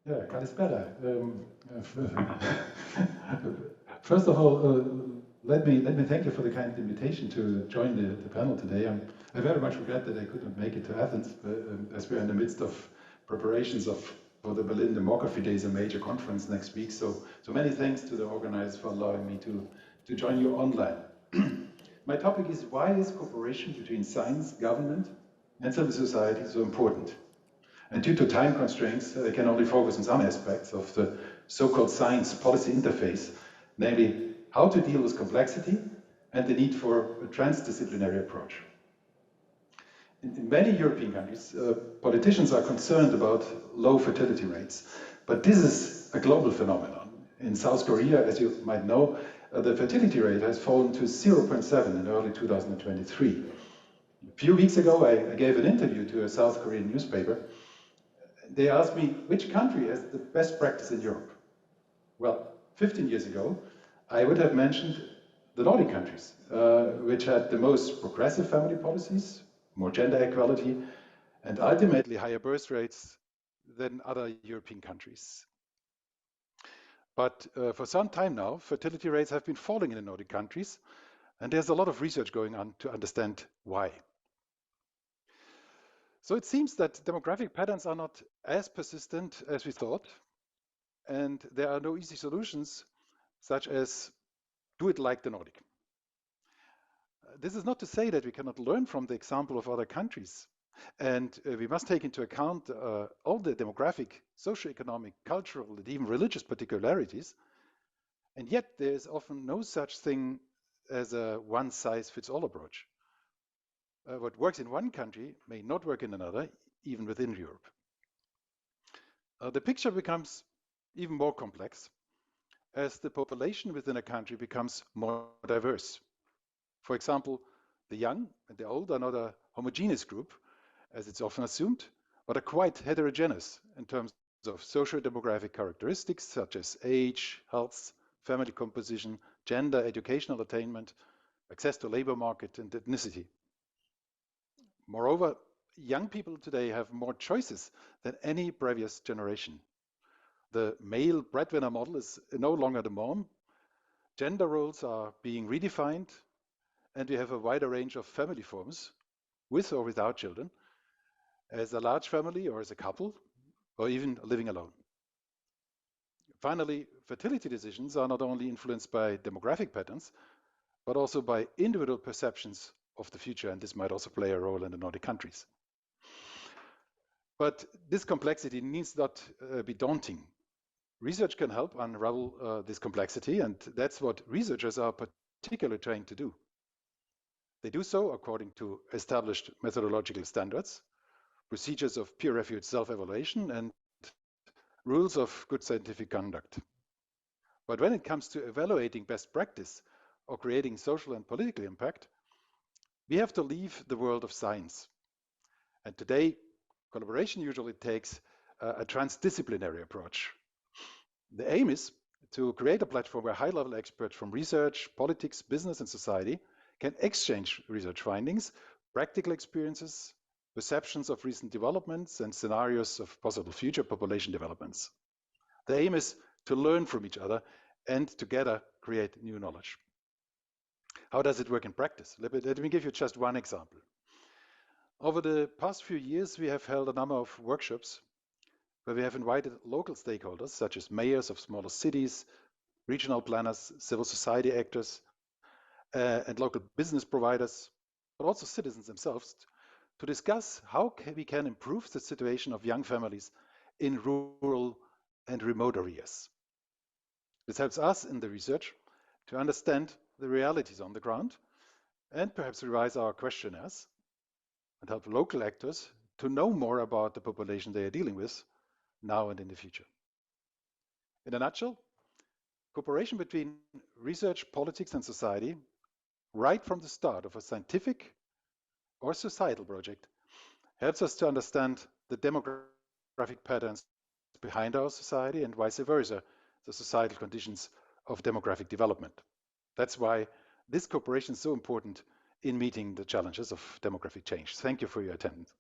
Yeah, kalispera. First of all, let me thank you for the kind invitation to join the panel today. I very much regret that I couldn't make it to Athens, as we're in the midst of preparations for the Berlin Demography Days, a major conference next week. So many thanks to the organizers for allowing me to join you online. My topic is, why is cooperation between science, government, and civil society so important? And due to time constraints, I can only focus on some aspects of the so-called science policy interface, namely how to deal with complexity and the need for a transdisciplinary approach. In many European countries, politicians are concerned about low fertility rates, but this is a global phenomenon. In South Korea, as you might know, the fertility rate has fallen to 0.7 in early 2023. A few weeks ago, I gave an interview to a South Korean newspaper. They asked me, which country has the best practice in Europe? Well, 15 years ago, I would have mentioned the Nordic countries, which had the most progressive family policies, more gender equality, and ultimately higher birth rates than other European countries. But for some time now, fertility rates have been falling in the Nordic countries, and there's a lot of research going on to understand why. So it seems that demographic patterns are not as persistent as we thought, and there are no easy solutions, such as do it like the Nordic. This is not to say that we cannot learn from the example of other countries, and we must take into account all the demographic, socioeconomic, cultural, and even religious particularities, and yet there is often no such thing as a one-size-fits-all approach. What works in one country may not work in another, even within Europe. The picture becomes even more complex as the population within a country becomes more diverse. For example, the young and the old are not a homogeneous group, as it's often assumed, but are quite heterogeneous in terms of socio-demographic characteristics such as age, health, family composition, gender, educational attainment, access to labor market, and ethnicity. Moreover, young people today have more choices than any previous generation. The male breadwinner model is no longer the norm. Gender roles are being redefined, and we have a wider range of family forms, with or without children, as a large family or as a couple, or even living alone. Finally, fertility decisions are not only influenced by demographic patterns, but also by individual perceptions of the future, and this might also play a role in the Nordic countries. But this complexity needs not be daunting. Research can help unravel this complexity, and that's what researchers are particularly trained to do. They do so according to established methodological standards, procedures of peer-reviewed self-evaluation, and rules of good scientific conduct. But when it comes to evaluating best practice or creating social and political impact, we have to leave the world of science. And today, collaboration usually takes a transdisciplinary approach. The aim is to create a platform where high-level experts from research, politics, business, and society can exchange research findings, practical experiences, perceptions of recent developments, and scenarios of possible future population developments. The aim is to learn from each other and together create new knowledge. How does it work in practice? Let me give you just one example. Over the past few years, we have held a number of workshops where we have invited local stakeholders, such as mayors of smaller cities, regional planners, civil society actors, and local business providers, but also citizens themselves, to discuss how we can improve the situation of young families in rural and remote areas. This helps us in the research to understand the realities on the ground and perhaps revise our questionnaires and help local actors to know more about the population they are dealing with now and in the future. In a nutshell, cooperation between research, politics, and society, right from the start of a scientific or societal project, helps us to understand the demographic patterns behind our society and vice versa, the societal conditions of demographic development. That's why this cooperation is so important in meeting the challenges of demographic change. Thank you for your attendance.